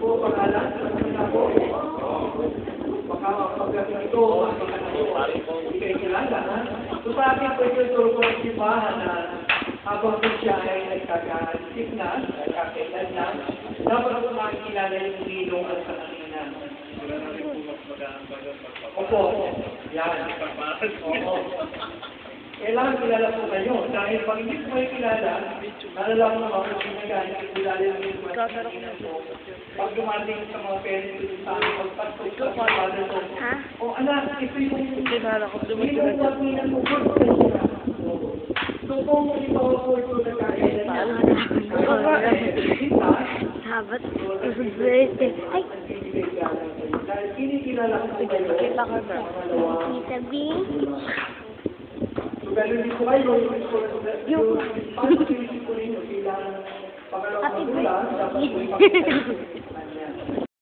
po pangalan? Ano po? Baka pagdating ito, hindi kayo kilala, ha? So sa akin po ito ko ng simbahan na habang po siya ay nagkakaisip na, nagkakailan na, dapat po makikilala yung ninong at sa kanina. Opo, yan. Oo. Kailangan kilala po kayo. Dahil pag hindi po kayo kilala, nalalaman mo ako kung hindi kilala yung ninong po. Pag dumating sa mga parents sa akin, pagpasok sa mga father ko, o anak, ito yung ninong po at ninang po po sa sila. So kung hindi pa ako po nagkakailan na, Sabat, birthday. Ay! dahil kinikilala ko po kayo, Tita B. so ganun din po kayo, yung pag-iisip ko rin, kailangan pangalawang magulang, dapat po ipakita